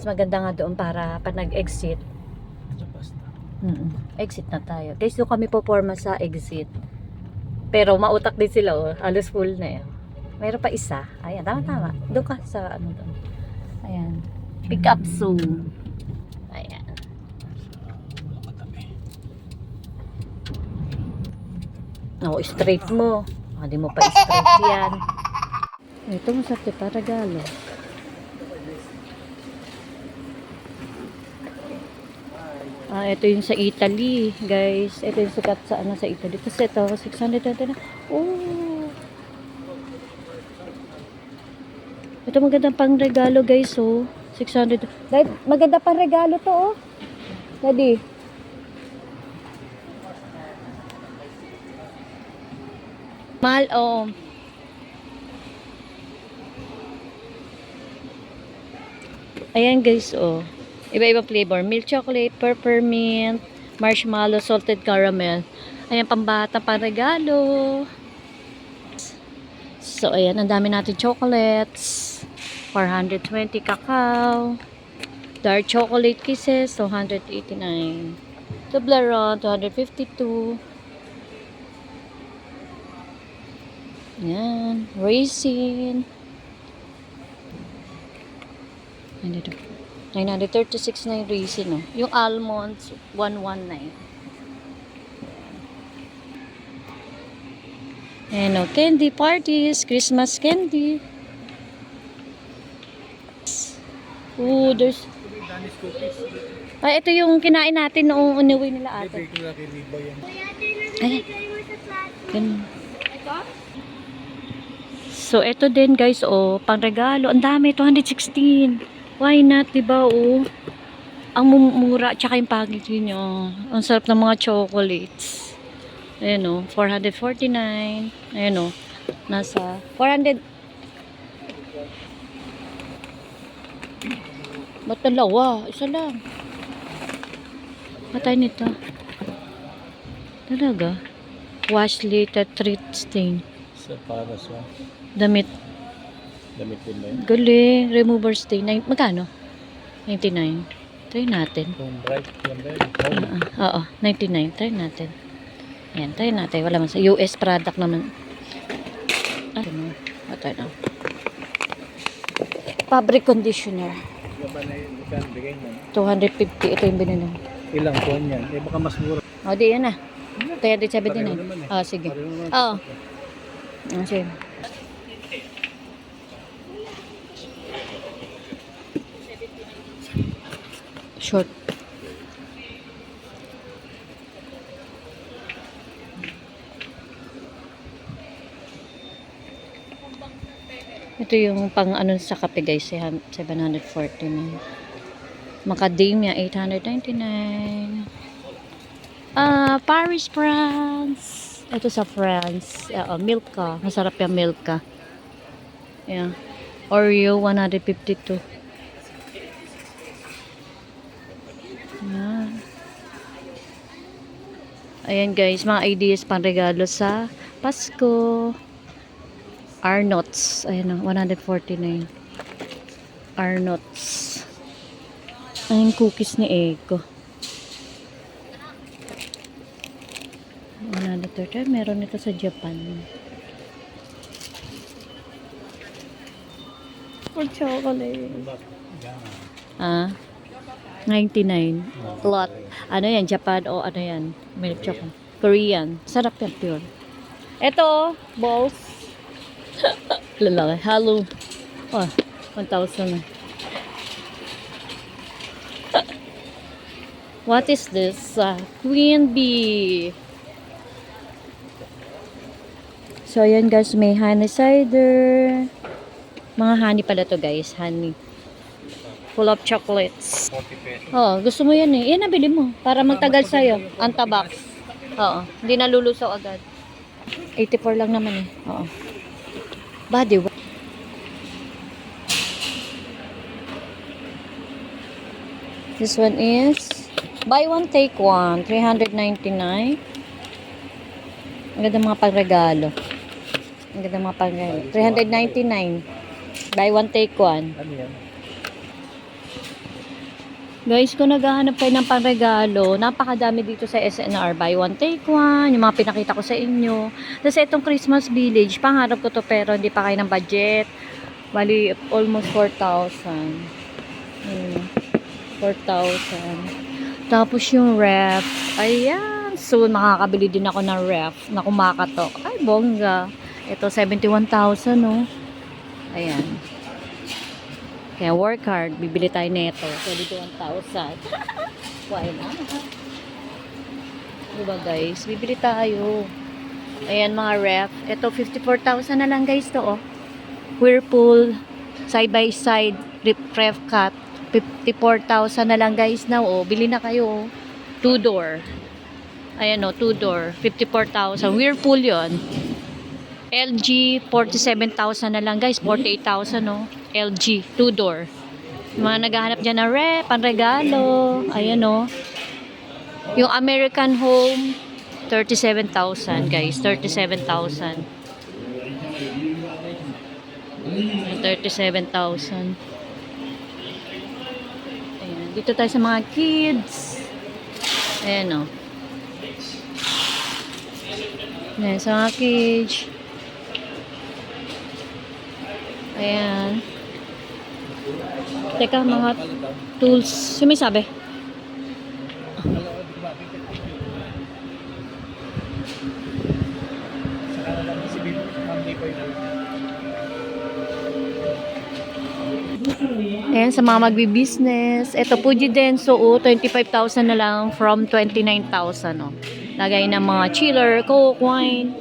mas maganda nga doon para pag nag-exit. Exit na tayo. Guys, doon kami poporma sa exit. Pero mautak din sila, oh. Halos full na yun. Mayroon pa isa. Ayan, tama. Doon ka sa ano doon. Ayan. Pick up soon. Ayan. Oh, straight mo. Hindi mo pa straight yan. Ito masakit pa regalo. Ito yung sa Italy, guys. Ito yung sukat sa ano sa Italy. Kasi ito, 600 na. Oh! Ito magandang pang regalo, guys, oh. 600. Guys, maganda pang regalo to, oh. Daddy. Mahal, oh. Ayan, guys, oh. Iba-ibang flavor. Milk chocolate, peppermint, marshmallow, salted caramel. Ayan, pambata, pang regalo. So, ayan, ang dami natin chocolates. 420 cacao. Dark chocolate kisses, 289. Toblerone, 252. Ayan, raisin. Ayan dito. 936 na yung raisin, no? Yung almonds, 119. Ayan, no? Candy parties, Christmas candy. Ooh, there's... ito yung kinain natin noong unuwi nila ate. Ayan. So, ito din guys, oh, pang regalo. Ang dami, 216. Why not, diba, oh? Ang mura, tsaka yung packaging nyo. Ang sarap ng mga chocolates. Ayan, oh, 449. Ayan, oh, nasa 400. Ba't dalawa? Isa lang. Patay nito. Talaga? Wash later treat stain. Sa para sa Damit. damit din ba yun? Galing. Remover stain. Magkano? 99. Try natin. Yung bright yan ba yun? Oo, 99. Try natin. Ayan, try natin. Wala man sa US product naman. Ano? Ito na. Fabric conditioner. Iba ba na yung ikan bigay mo? 250. Ito yung binili. Ilang kuwan yan? Eh baka mas mura. O, di yan na. 379. Pareho naman eh. Sige. Pareho naman. Oo. Sige. Short. Ito yung pang ano sa kape guys, 749. Macadamia 899. Paris, France. Ito sa France. Milka. Masarap yung Milka. Yeah. Oreo 152. Ayan guys, mga ideas pang regalo sa Pasko. Arnott's. Ayan o, 149. Arnott's. Ayan cookies ni Eiko. 130. Meron ito sa Japan. For chocolate. 99. Lot. Ano yan? Japan o ano yan? Milk chocolate. Korean. Sarap yan. Pure. Ito, balls. Lalaki. Hello. Oh, 1,000 na. What is this? Queen bee. So, ayan guys. May honey cider. Mga honey pala to guys. Honey. Full of chocolates. 40 pesos. Oh, gusto mo yan eh. Yan, nabili mo. Para magtagal sa'yo. Antabox. Oo. Hindi nalulusaw agad. 84 lang naman eh. Oo. Body wash. This one is buy one take one. 399. Ang ganda mga pangregalo. Ang ganda mga pangregalo. 399. Buy one take one. Ano yan? Guys, kung naghahanap kayo ng pangregalo, napakadami dito sa SNR. Buy one, take one. Yung mga pinakita ko sa inyo. Tapos itong Christmas Village, pangarap ko to pero hindi pa kayo ng budget. Bali, almost 4,000. 4,000. Tapos yung ref. Ayan. So, makakabili din ako ng ref na kumakatok. Ay, bongga. Ito, 71,000, no? Ayan. Kaya work hard, bibili tayo nito. 21,000. Why not? Diba guys? Bibili tayo. Ayan mga ref. Ito 54,000 na lang guys to oh. Whirlpool side by side ref cut 54,000 na lang guys now oh. Bili na kayo oh. 2-door. Ayan oh, 2-door. 54,000. Whirlpool 'yon. LG 47,000 na lang guys. 48,000 no. LG 2-door. Mga naghahanap dyan ng rep, panregalo. Ayan o. Yung American Home 37,000 guys. 37,000. 37,000. Ayan. Dito tayo sa mga kids. Ayan o. Ayan sa mga kids. Ayan. Teka, mga tools. Yung may sabi? Ayan, sa mga magbi-business. Ito, Fuji Denso, 25,000 na lang from 29,000. Oh. Lagay ng mga chiller, coke, wine.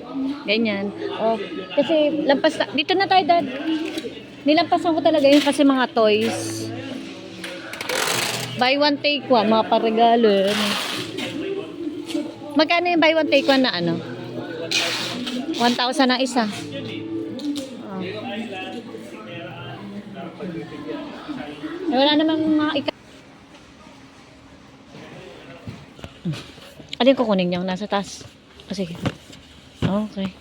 Ganyan. Oh, kasi, lampas na. Dito na tayo, Dad. Nilampasan ko talaga yun kasi mga toys. Buy one, take one. Mga paregalo. Magkano yung buy one, take one na ano? 1,000 ang isa. Oh. Eh, wala namang mga Ano yung kukunin niyo? Nasa taas. O sige. Okay.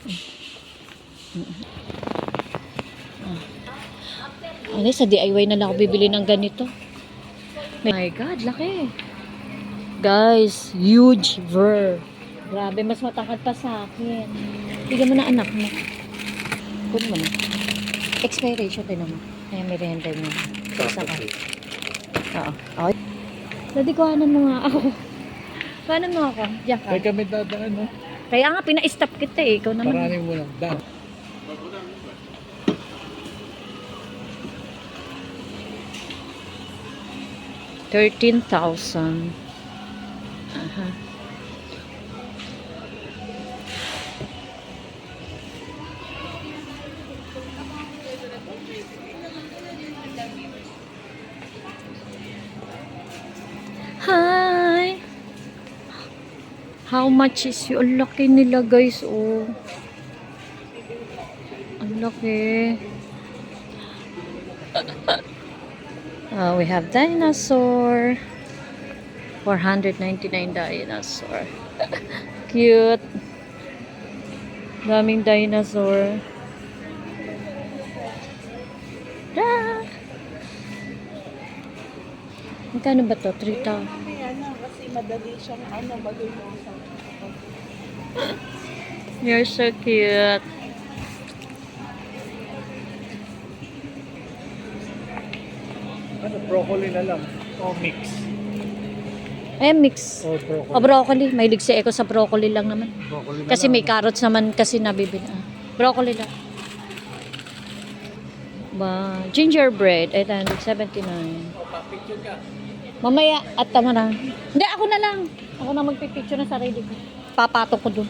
Ano, sa DIY na lang ako bibili ng ganito. My God, laki. Guys, huge ver. Grabe, mas matangkad pa sa akin. Bigyan mo na anak mo. Kunin mo na. Expiration din naman. Ayan, may render mo. Isa ka. Oo. Okay. Daddy, kuhanan mo nga ako. Kuhanan mo ako. Diyan ka. Kaya kami dadaan, no? Kaya nga, pina-stop kita eh. Ikaw naman. Paranin mo lang. Dan. $13,000. Aha. Hi. How much is yung laki nila guys oh. Ang laki. We have dinosaur. 499 dinosaur. Cute. Daming dinosaur. Ah! Magkano ba to? 3,000. Kasi madali siyang magulusan. You're so cute. Ano, broccoli na lang. O mix. Eh, mix. O broccoli. O broccoli. May ligsi ako sa broccoli lang naman. Broccoli na Kasi lang. may carrots naman kasi nabibili. Broccoli lang. Ba, gingerbread, 879. Mamaya, at tama na. Hindi, ako na lang. Ako na magpipicture ng sarili ko. Papatok ko dun.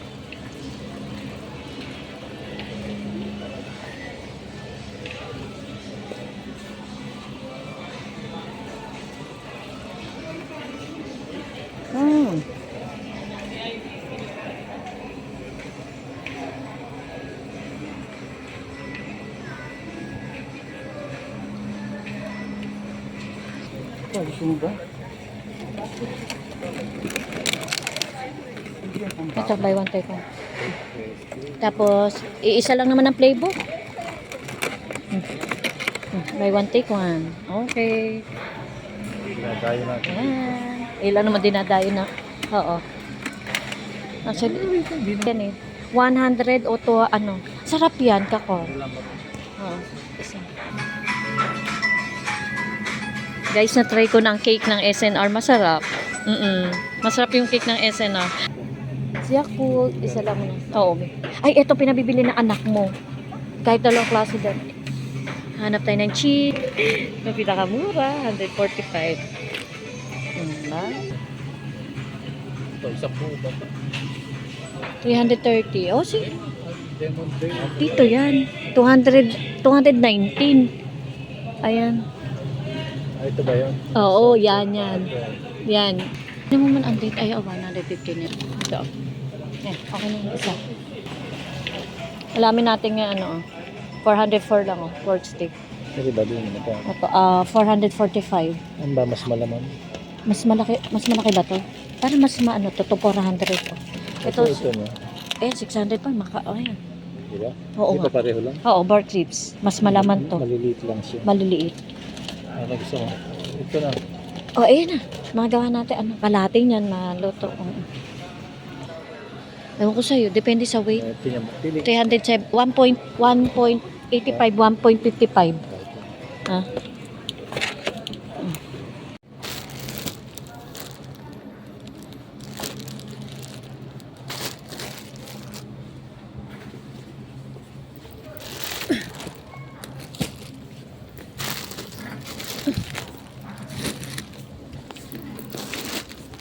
Gusto mo ba? Ito, buy one, take one. Tapos, iisa lang naman ang playbook. Buy one, take one. Okay. Dinadayo natin. Ayan. Ilan naman dinadayo na. Oo. Actually, yan eh. 100 o to, ano. Sarap yan, kako. Oo. Isa. Guys, na-try ko ng cake ng SNR. Masarap. Masarap yung cake ng SNR. Siya cool. Isa lang muna. Oo. Ay, ito pinabibili ng anak mo. Kahit dalawang klase din. Hanap tayo ng cheese. Yung pinakamura, 145. Diba? Ito, isa po ba? 330. Oh, sige. Lemon Bay. Dito yan. 219. Ayan. Ito ba yun? Oo, yan. Yan. Ano mo man ang date? Ay, 150 na. Ito. Okay na yung isa. Alamin natin nga ano, 404 lang, pork steak. Kasi ba din ito? Ito, 445. Ang ba mas malaman? Mas malaki ba to? Para mas maano to 400 to. Ito, Ito niya. 600 pa, ayan. Diba? Oo Di ba nga. pareho lang? Oo, pork ribs. Mas malaman to. Maliliit lang siya. Maliliit. Ano gusto mo? Ito na. Oh, ayan na. Magawa natin, kalahati niyan, maluto. Ewan ko sa'yo, depende sa weight. Tingnan mo. Pili. 307, 1.85, 1.55. Ah.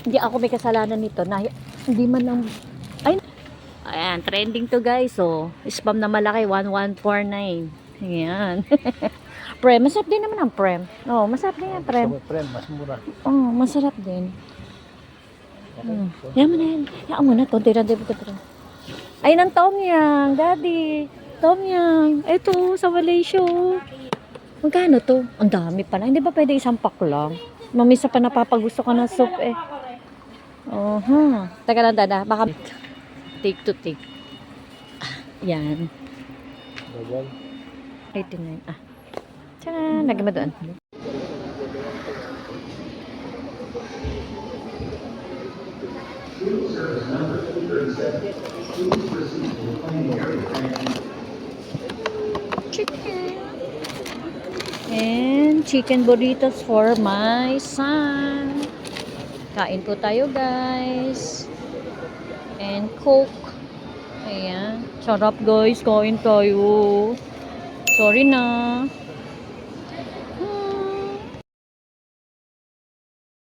Hindi ako may kasalanan nito na hindi man lang ayan, trending to guys. So, spam na malaki 1149. Ayan. Prem, masarap din naman ang prem. Oh, masarap din ang prem. Friend, mas mura. Oh, masarap din. Yan mo na yan. Yan mo na. Konti lang din ko prem. Ay, ng Tom Yang, daddy. Tom Yang. Ito, sa Malaysia. Magkano to? Ang dami pa lang. Hindi ba pwede isang pack lang? Mamisa pa napapagusto ka ng soup eh. Teka lang, dada. Baka take to take. Yan. Bagal. 89. Tiyan. Lagyan mo doon. Chicken. And chicken burritos for my son. Kain po tayo, guys. And Coke. Ayan. Sarap, guys. Kain tayo. Sorry na.